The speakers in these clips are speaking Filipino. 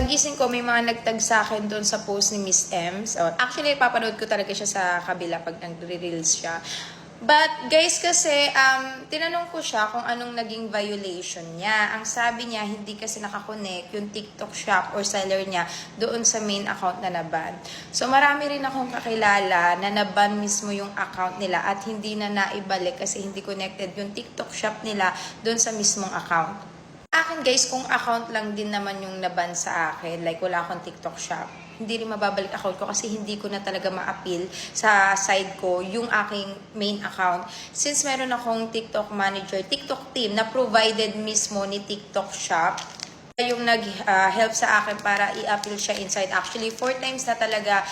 Nagising ko, may mga nagtag sa akin doon sa post ni Miss Ems. Or, actually, papanood ko talaga siya sa kabila pag nagre-reels siya. But guys, kasi tinanong ko siya kung anong naging violation niya. Ang sabi niya, hindi kasi nakakonect yung TikTok shop or seller niya doon sa main account na naban. So marami rin akong kakilala na naban mismo yung account nila at hindi na naibalik kasi hindi connected yung TikTok shop nila doon sa mismong account. Akin guys, kung account lang din naman yung naban sa akin, like wala akong TikTok shop, hindi rin mababalik account ko kasi hindi ko na talaga ma-appeal sa side ko yung aking main account. Since meron akong TikTok manager, TikTok team na provided mismo ni TikTok shop, yung nag-help sa akin para i-appeal siya inside. Actually, 4 times na talaga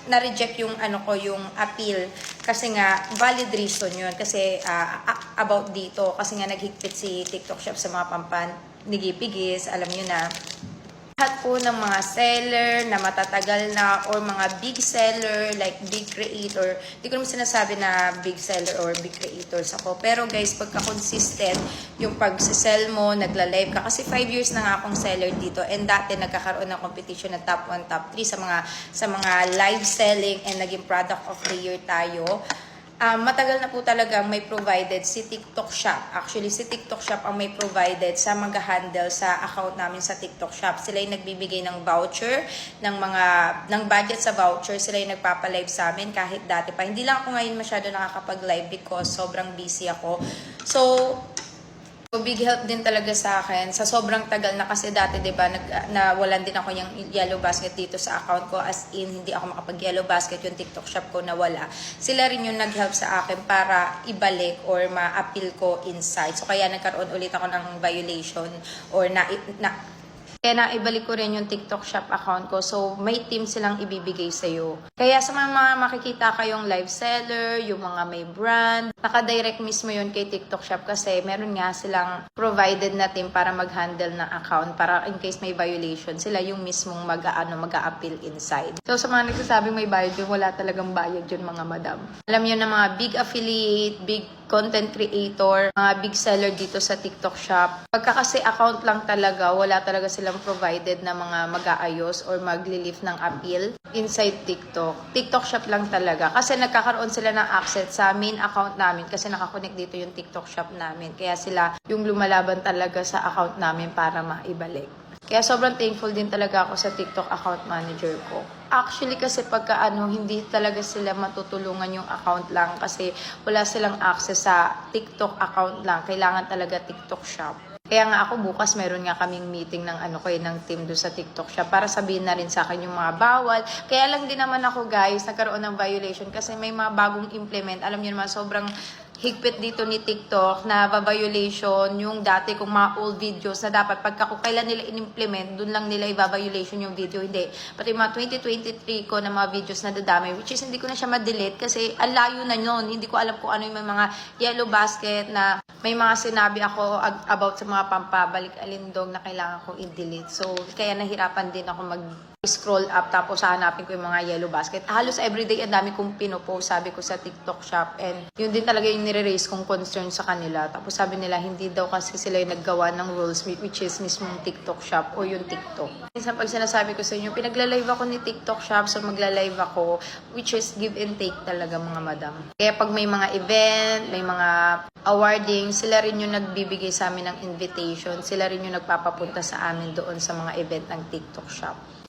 na-reject yung yung appeal kasi nga valid reason yun kasi about dito kasi nga naghigpit si TikTok shop sa mga nigipigis, alam niyo na. Lahat po ng mga seller na matatagal na or mga big seller like big creator, hindi ko naman sinasabi na big seller or big creators ako. Pero guys, pagka consistent yung pag-sell mo, nagla-live ka. Kasi 5 years na nga akong seller dito and dati nagkakaroon ng competition na top 1, top 3 sa mga live selling and naging product of the year tayo. Matagal na po talaga may provided si TikTok Shop. Actually, si TikTok Shop ang may provided sa mag-handle sa account namin sa TikTok Shop. Sila yung nagbibigay ng voucher, ng budget sa voucher. Sila yung nagpapalive sa amin kahit dati pa. Hindi lang ako ngayon masyado nakakapag-live because sobrang busy ako. So big help din talaga sa akin sa sobrang tagal na kasi dati 'di ba nawalan din ako yung yellow basket dito sa account ko, as in hindi ako makapag yellow basket, yung TikTok shop ko nawala. Sila rin yung nag-help sa akin para ibalik or ma-appeal ko inside. So kaya nagkaroon ulit ako ng violation or kaya naibalik ko rin yung TikTok shop account ko. So, may team silang ibibigay sa'yo. Kaya sa mga makikita kayong live seller, yung mga may brand, nakadirect mismo yun kay TikTok shop kasi meron nga silang provided na team para mag-handle ng account para in case may violation, sila yung mismong mag-a-appeal inside. So, sa mga nagsasabing may bayad yun, wala talagang bayad yun mga madam. Alam yun na mga big affiliate, big content creator, mga big seller dito sa TikTok shop. Pagka kasi account lang talaga, wala talaga silang provided na mga mag-aayos or magli-lift ng appeal inside TikTok. TikTok shop lang talaga. Kasi nagkakaroon sila ng access sa main account namin kasi nakakonect dito yung TikTok shop namin. Kaya sila yung lumalaban talaga sa account namin para maibalik. Kaya sobrang thankful din talaga ako sa TikTok account manager ko. Actually kasi pagka hindi talaga sila matutulungan yung account lang kasi wala silang access sa TikTok account lang. Kailangan talaga TikTok shop. Kaya nga ako bukas meron nga kaming meeting ng ng team doon sa TikTok shop para sabihin na rin sa akin yung mga bawal. Kaya lang din naman ako guys, nagkaroon ng violation kasi may mga bagong implement. Alam niyo naman sobrang higpit dito ni TikTok na violation yung dati kung mga old videos na dapat pagka kung kailan nila in-implement, dun lang nila i-violation yung video. Hindi. Pati mga 2023 ko na mga videos na dadami, which is hindi ko na siya ma-delete kasi ang layo na yun. Hindi ko alam kung ano yung mga yellow basket na may mga sinabi ako about sa mga pampabalik alindog na kailangan kong i-delete. So, kaya nahirapan din ako mag-scroll up tapos hahanapin ko yung mga yellow basket. Halos everyday ang dami kong pinopost, sabi ko sa TikTok shop, and yun din talaga yung nire-raise kong concern sa kanila. Tapos sabi nila hindi daw kasi sila yung naggawa ng rules which is mismong TikTok shop o yung TikTok. Minsan pag sinasabi ko sa inyo, pinagla-live ako ni TikTok shop, so magla-live ako, which is give and take talaga mga madam. Kaya pag may mga event, may mga awarding, sila rin yung nagbibigay sa amin ng invitation, sila rin yung nagpapapunta sa amin doon sa mga event ng TikTok shop.